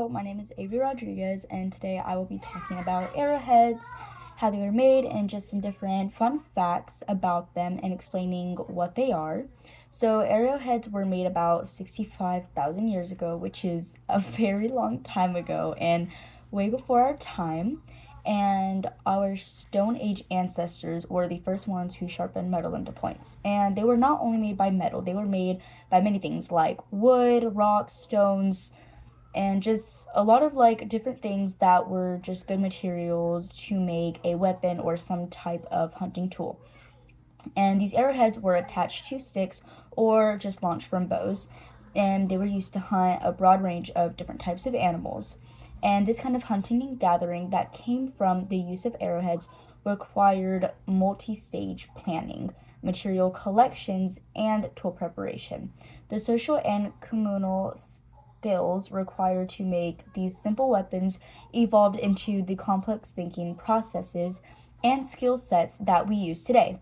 Hello, my name is Averie, and today I will be talking about arrowheads, how they were made, and just some different fun facts about them and explaining what they are. So, arrowheads were made about 65,000 years ago, which is a very long time ago and way before our time. And our Stone Age ancestors were the first ones who sharpened metal into points. And they were not only made by metal, they were made by many things like wood, rocks, stones, and just a lot of different things that were just good materials to make a weapon or some type of hunting tool. And these arrowheads were attached to sticks or just launched from bows, and they were used to hunt a broad range of different types of animals. And this kind of hunting and gathering that came from the use of arrowheads required multi-stage planning, material collections, and tool preparation. The social and communal skills required to make these simple weapons evolved into the complex thinking processes and skill sets that we use today.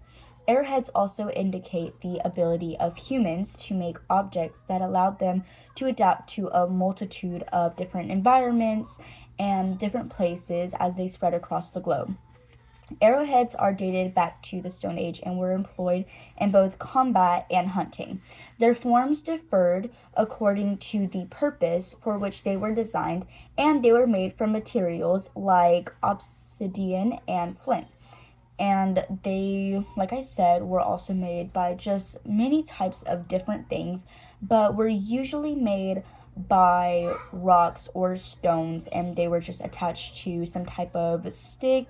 Arrowheads also indicate the ability of humans to make objects that allowed them to adapt to a multitude of different environments and different places as they spread across the globe. Arrowheads are dated back to the Stone Age and were employed in both combat and hunting. Their forms differed according to the purpose for which they were designed, and they were made from materials like obsidian and flint. And they, like I said, were also made by just many types of different things, but were usually made by rocks or stones, and they were just attached to some type of stick.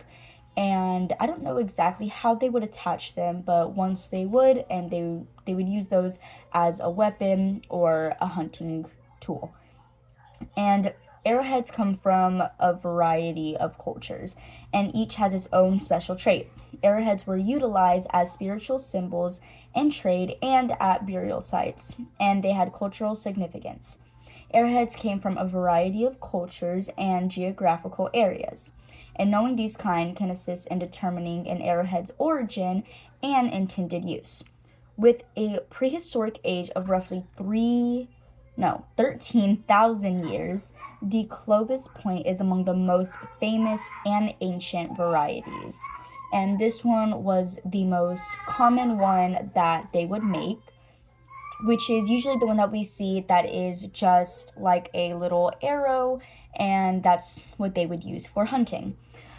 And I don't know exactly how they would attach them, but once they would, and they would use those as a weapon or a hunting tool. And arrowheads come from a variety of cultures, and each has its own special trait. Arrowheads were utilized as spiritual symbols in trade and at burial sites, and they had cultural significance. Arrowheads came from a variety of cultures and geographical areas, and knowing these kind can assist in determining an arrowhead's origin and intended use. With a prehistoric age of roughly 13,000 years, the Clovis point is among the most famous and ancient varieties. And this one was the most common one that they would make, which is usually the one that we see that is just like a little arrow, and that's what they would use for hunting.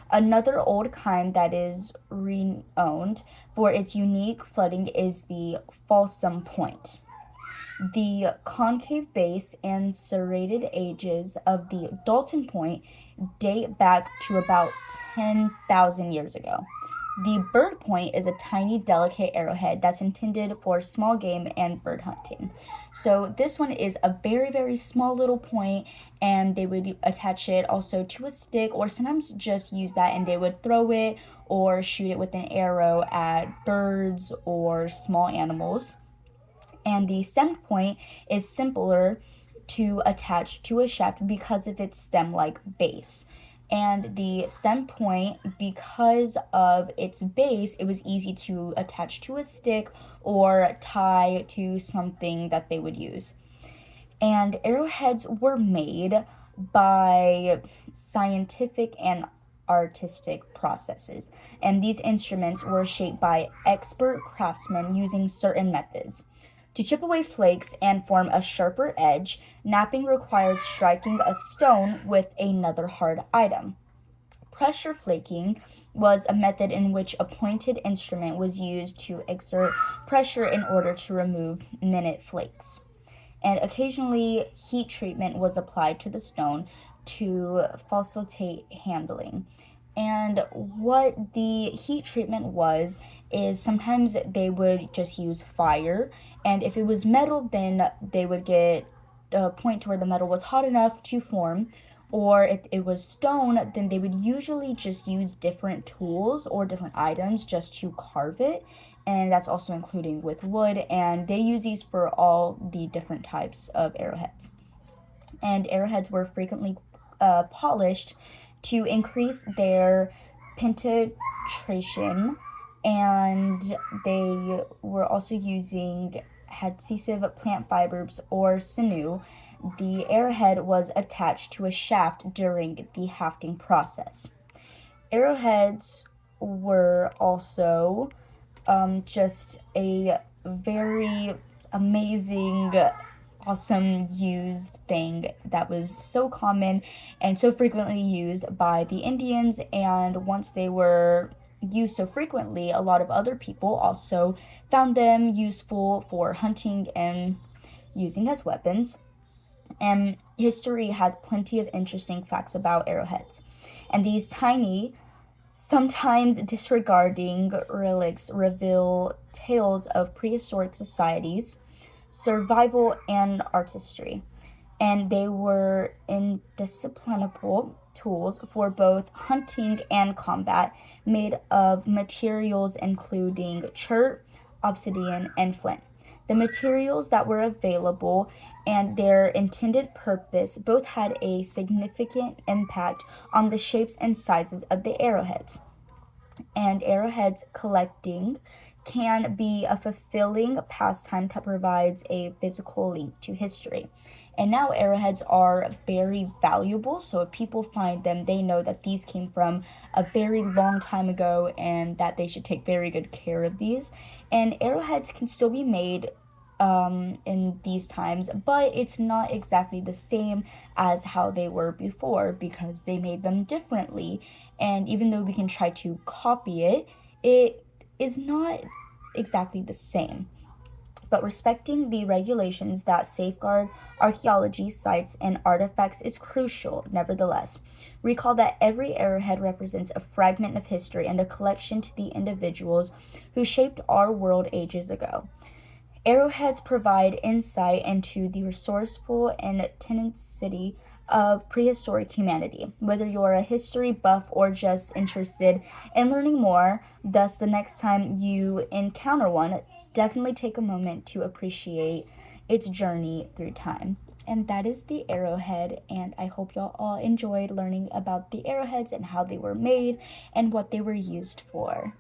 Another old kind that is renowned for its unique footing is the Folsom point. The concave base and serrated edges of the Dalton point date back to about 10,000 years ago. The bird point is a tiny, delicate arrowhead that's intended for small game and bird hunting. So this one is a very, very small little point, and they would attach it also to a stick, or sometimes just use that and they would throw it or shoot it with an arrow at birds or small animals. And the stemmed point is simpler to attach to a shaft because of its stem-like base. And the stem point, because of its base, it was easy to attach to a stick or tie to something that they would use. And arrowheads were made by scientific and artistic processes, and these instruments were shaped by expert craftsmen using certain methods. To chip away flakes and form a sharper edge, knapping required striking a stone with another hard item. Pressure flaking was a method in which a pointed instrument was used to exert pressure in order to remove minute flakes. And occasionally, heat treatment was applied to the stone to facilitate handling. And what the heat treatment was is sometimes they would just use fire, and if it was metal, then they would get a point to where the metal was hot enough to form. Or if it was stone, then they would usually just use different tools or different items just to carve it, and that's also including with wood, and they use these for all the different types of arrowheads. And arrowheads were frequently polished to increase their penetration, and they were also using adhesive plant fibers or sinew The arrowhead was attached to a shaft during the hafting process. Arrowheads were also just a very amazing, awesome used thing that was so common and so frequently used by the Indians. And once they were used so frequently, a lot of other people also found them useful for hunting and using as weapons. And history has plenty of interesting facts about arrowheads. And these tiny, sometimes disregarding relics reveal tales of prehistoric societies, survival, and artistry. And they were indispensable tools for both hunting and combat, made of materials including chert, obsidian, and flint. The materials that were available and their intended purpose both had a significant impact on the shapes and sizes of the arrowheads. And arrowheads collecting can be a fulfilling pastime that provides a physical link to history. And now arrowheads are very valuable, so if people find them, they know that these came from a very long time ago and that they should take very good care of these. And arrowheads can still be made in these times, but it's not exactly the same as how they were before because they made them differently. And even though we can try to copy it, it is not exactly the same. But respecting the regulations that safeguard archaeology sites and artifacts is crucial, nevertheless. Recall that every arrowhead represents a fragment of history and a collection to the individuals who shaped our world ages ago. Arrowheads provide insight into the resourceful and tenacity of prehistoric humanity. Whether you're a history buff or just interested in learning more, thus, the next time you encounter one, definitely take a moment to appreciate its journey through time. And that is the arrowhead, and I hope y'all all enjoyed learning about the arrowheads and how they were made and what they were used for.